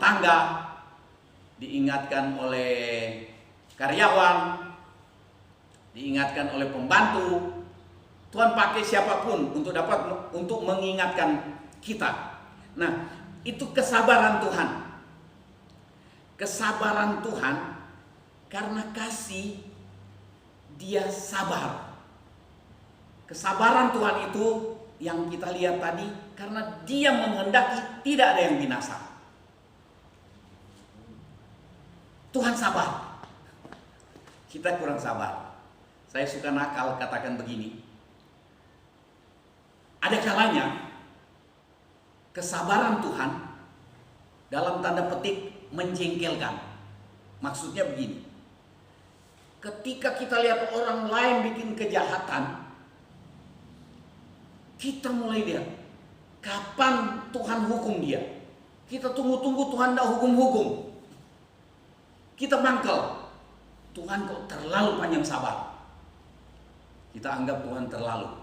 tetangga, diingatkan oleh karyawan, diingatkan oleh pembantu. Tuhan pakai siapapun untuk mengingatkan kita. Nah, itu kesabaran Tuhan. Kesabaran Tuhan karena kasih, Dia sabar. Kesabaran Tuhan itu yang kita lihat tadi karena Dia menghendaki tidak ada yang binasa. Tuhan sabar. Kita kurang sabar. Saya suka nakal katakan begini. Ada kalanya kesabaran Tuhan dalam tanda petik menjengkelkan. Maksudnya begini. Ketika kita lihat orang lain bikin kejahatan, kita mulai lihat kapan Tuhan hukum dia. Kita tunggu-tunggu Tuhan tidak hukum-hukum. Kita mangkel. Tuhan kok terlalu panjang sabar. Kita anggap Tuhan terlalu.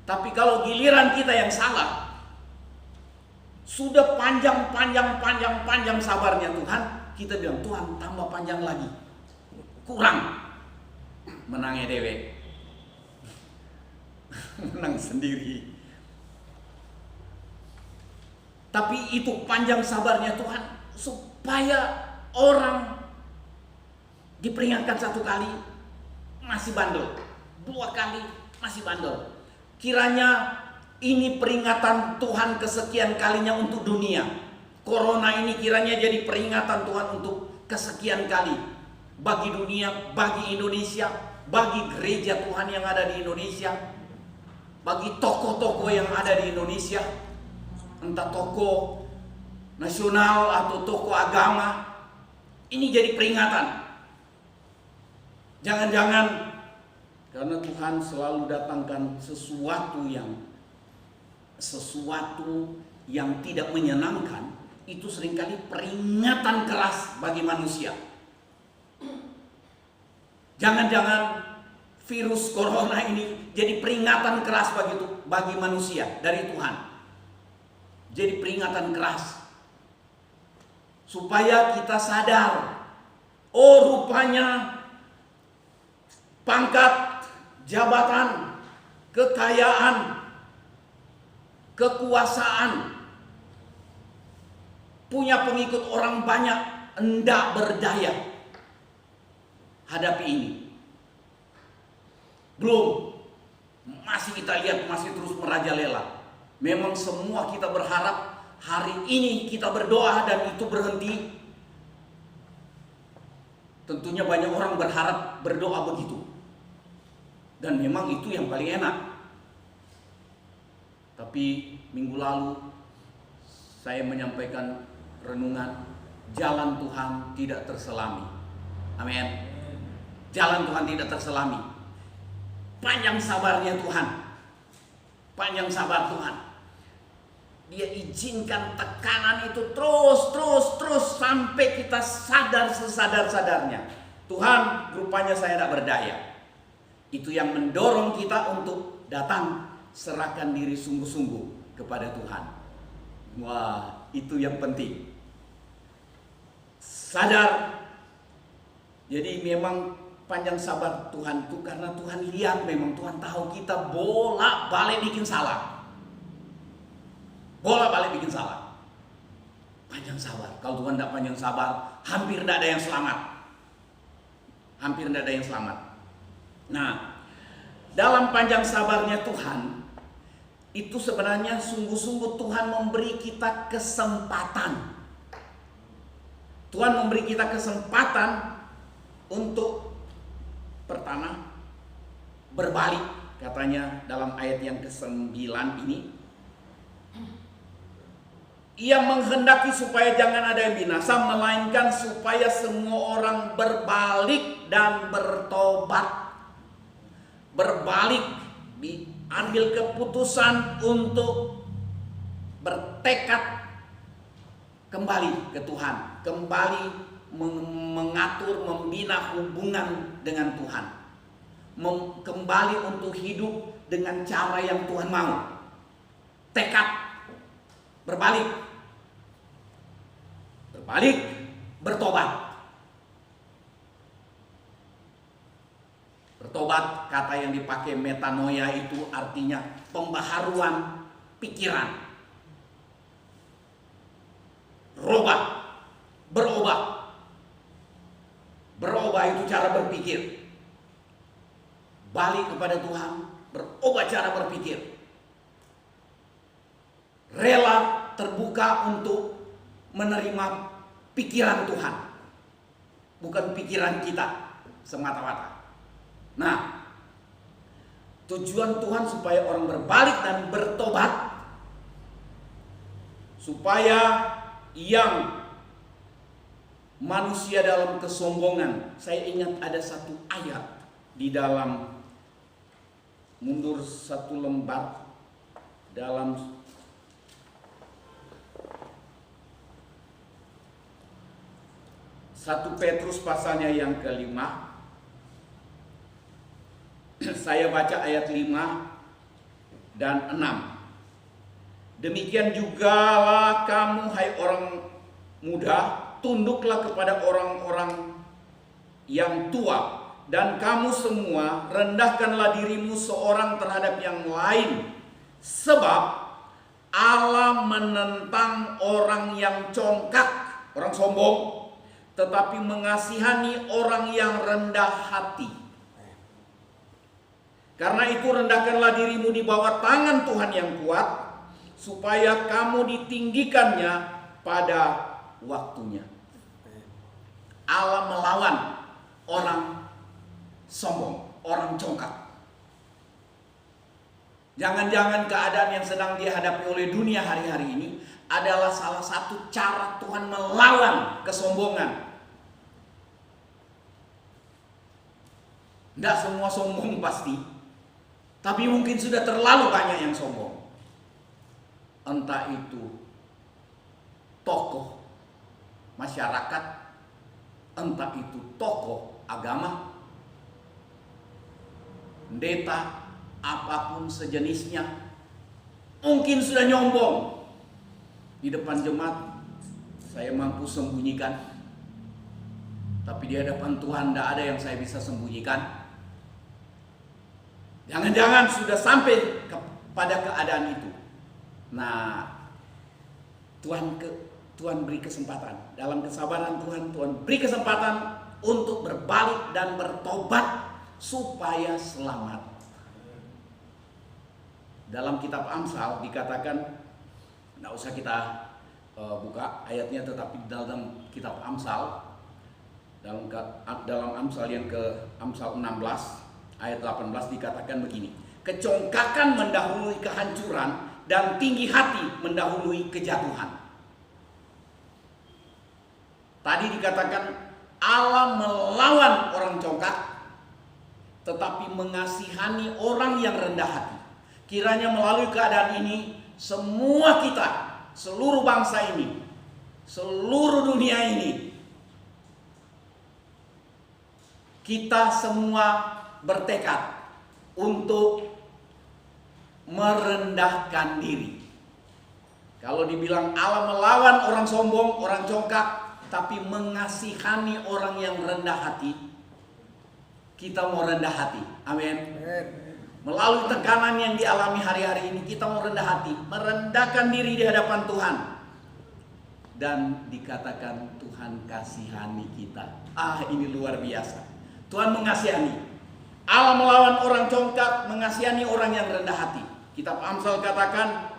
Tapi kalau giliran kita yang salah, sudah panjang sabarnya Tuhan, kita bilang Tuhan tambah panjang lagi. Kurang. Menangnya dewe. Menang sendiri. Tapi itu panjang sabarnya Tuhan supaya orang diperingatkan satu kali masih bandel, 2 kali masih bandel. Kiranya ini peringatan Tuhan kesekian kalinya untuk dunia. Corona ini kiranya jadi peringatan Tuhan untuk kesekian kali bagi dunia, bagi Indonesia, bagi gereja Tuhan yang ada di Indonesia, bagi tokoh-tokoh yang ada di Indonesia, entah tokoh nasional atau tokoh agama. Ini jadi peringatan. Jangan-jangan karena Tuhan selalu datangkan sesuatu yang tidak menyenangkan, itu seringkali peringatan keras bagi manusia. Jangan-jangan virus corona ini jadi peringatan keras bagi manusia dari Tuhan. Jadi peringatan keras supaya kita sadar, oh rupanya pangkat, jabatan, kekayaan, kekuasaan, punya pengikut orang banyak, enggak berdaya hadapi ini. Belum, masih kita lihat masih terus merajalela. Memang semua kita berharap hari ini kita berdoa dan itu berhenti. Tentunya banyak orang berharap berdoa begitu. Dan memang itu yang paling enak. Tapi minggu lalu saya menyampaikan renungan, jalan Tuhan tidak terselami. Amin. Jalan Tuhan tidak terselami. Panjang sabarnya Tuhan. Panjang sabar Tuhan. Dia izinkan tekanan itu terus sampai kita sadar sesadar-sadarnya. Tuhan, rupanya saya tidak berdaya. Itu yang mendorong kita untuk datang serahkan diri sungguh-sungguh kepada Tuhan. Wah, itu yang penting. Sadar. Jadi memang panjang sabar Tuhan itu karena Tuhan lihat, memang Tuhan tahu kita bolak-balik bikin salah. Bolak-balik bikin salah. Panjang sabar. Kalau Tuhan tidak panjang sabar, hampir tidak ada yang selamat. Hampir tidak ada yang selamat. Nah, dalam panjang sabarnya Tuhan, itu sebenarnya sungguh-sungguh Tuhan memberi kita kesempatan. Tuhan memberi kita kesempatan untuk pertama berbalik, katanya dalam ayat yang ke-9 ini. Ia menghendaki supaya jangan ada yang binasa, melainkan supaya semua orang berbalik dan bertobat. Berbalik, ambil keputusan untuk bertekad kembali ke Tuhan, kembali mengatur, membina hubungan dengan Tuhan, kembali untuk hidup dengan cara yang Tuhan mau. Tekad berbalik. berbalik, bertobat. Bertobat, kata yang dipakai metanoia itu artinya pembaharuan pikiran. Berubah. Berubah itu cara berpikir. Balik kepada Tuhan, berubah cara berpikir. Rela terbuka untuk menerima pikiran Tuhan, bukan pikiran kita semata-mata. Nah, tujuan Tuhan supaya orang berbalik dan bertobat, supaya yang manusia dalam kesombongan. Saya ingat ada satu ayat di dalam, mundur satu lembar, dalam Satu Petrus pasalnya yang kelima. Saya baca ayat 5 dan 6. Demikian jugalah kamu, hai orang muda, tunduklah kepada orang-orang yang tua, dan kamu semua rendahkanlah dirimu seorang terhadap yang lain, sebab Allah menentang orang yang congkak, orang sombong, tetapi mengasihani orang yang rendah hati. Karena itu rendahkanlah dirimu di bawah tangan Tuhan yang kuat, supaya kamu ditinggikannya pada waktunya. Allah melawan orang sombong, orang congkak. Jangan-jangan keadaan yang sedang dihadapi oleh dunia hari-hari ini adalah salah satu cara Tuhan melawan kesombongan. Tidak semua sombong pasti, tapi mungkin sudah terlalu banyak yang sombong. Entah itu tokoh masyarakat, entah itu tokoh agama, pendeta, apapun sejenisnya, mungkin sudah nyombong. Di depan jemaat saya mampu sembunyikan, tapi di hadapan Tuhan tidak ada yang saya bisa sembunyikan. Jangan-jangan sudah sampai pada keadaan itu. Nah, Tuhan beri kesempatan. Dalam kesabaran Tuhan beri kesempatan untuk berbalik dan bertobat supaya selamat. Dalam kitab Amsal dikatakan, tidak usah kita buka ayatnya, tetapi dalam kitab Amsal, dalam Amsal yang ke Amsal 16 ayat 18 dikatakan begini: kecongkakan mendahului kehancuran dan tinggi hati mendahului kejatuhan. Tadi dikatakan Allah melawan orang congkak, tetapi mengasihani orang yang rendah hati. Kiranya melalui keadaan ini, semua kita, seluruh bangsa ini, seluruh dunia ini, kita semua bertekad untuk merendahkan diri. Kalau dibilang Allah melawan orang sombong, orang congkak, tapi mengasihani orang yang rendah hati, kita mau rendah hati. Amin. Melalui tekanan yang dialami hari-hari ini, kita mau rendah hati, merendahkan diri di hadapan Tuhan. Dan dikatakan Tuhan kasihani kita. Ini luar biasa. Tuhan mengasihani. Allah melawan orang congkak, mengasihani orang yang rendah hati. Kitab Amsal katakan,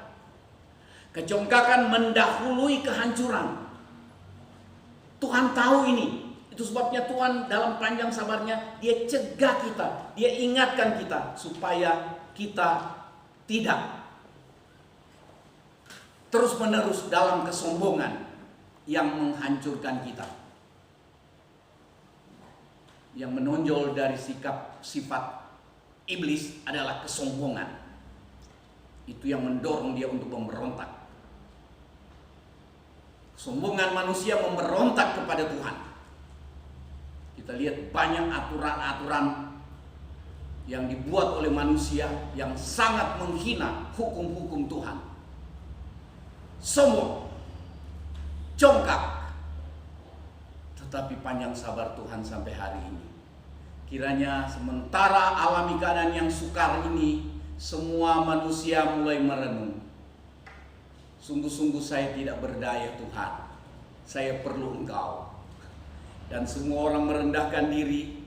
kecongkakan mendahului kehancuran. Tuhan tahu ini. Itu sebabnya Tuhan dalam panjang sabarnya, Dia cegah kita, Dia ingatkan kita supaya kita tidak terus-menerus dalam kesombongan yang menghancurkan kita. Yang menonjol dari sifat iblis adalah kesombongan. Itu yang mendorong dia untuk memberontak. Kesombongan manusia memberontak kepada Tuhan. Kita lihat banyak aturan-aturan yang dibuat oleh manusia yang sangat menghina hukum-hukum Tuhan. Sombong, congkak, tetapi panjang sabar Tuhan sampai hari ini. Kiranya sementara alami keadaan yang sukar ini, semua manusia mulai merenung. Sungguh-sungguh saya tidak berdaya Tuhan, saya perlu Engkau. Dan semua orang merendahkan diri,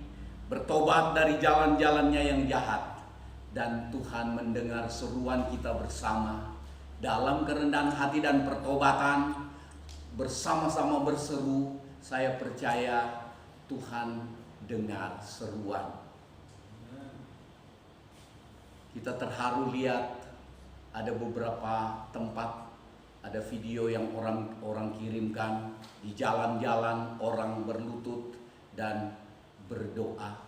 bertobat dari jalan-jalannya yang jahat. Dan Tuhan mendengar seruan kita bersama. Dalam kerendahan hati dan pertobatan, bersama-sama berseru, saya percaya Tuhan dengar seruan. Kita terharu lihat ada beberapa tempat, ada video yang orang kirimkan di jalan-jalan, orang berlutut dan berdoa.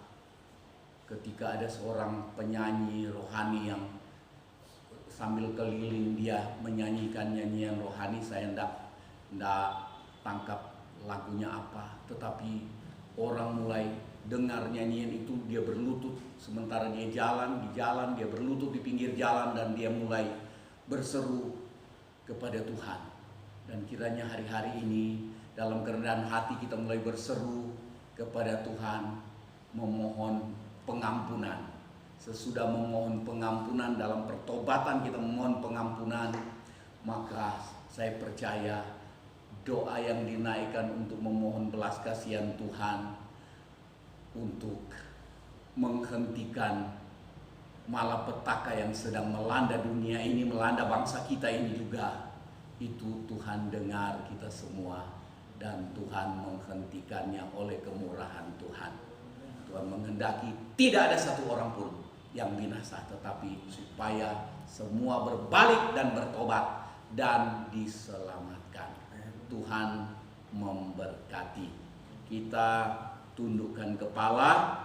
Ketika ada seorang penyanyi rohani yang sambil keliling dia menyanyikan nyanyian rohani, saya enggak tangkap lagunya apa, tetapi orang mulai dengar nyanyian itu, dia berlutut sementara dia jalan, dia berlutut di pinggir jalan dan dia mulai berseru kepada Tuhan. Dan kiranya hari-hari ini dalam kerendahan hati kita mulai berseru kepada Tuhan, memohon pengampunan. Sesudah memohon pengampunan, dalam pertobatan kita memohon pengampunan, maka saya percaya doa yang dinaikkan untuk memohon belas kasihan Tuhan untuk menghentikan malapetaka yang sedang melanda dunia ini, melanda bangsa kita ini juga, itu Tuhan dengar kita semua dan Tuhan menghentikannya oleh kemurahan Tuhan. Tuhan menghendaki tidak ada satu orang pun yang binasa, tetapi supaya semua berbalik dan bertobat dan diselamatkan. Tuhan memberkati. Kita tundukkan kepala.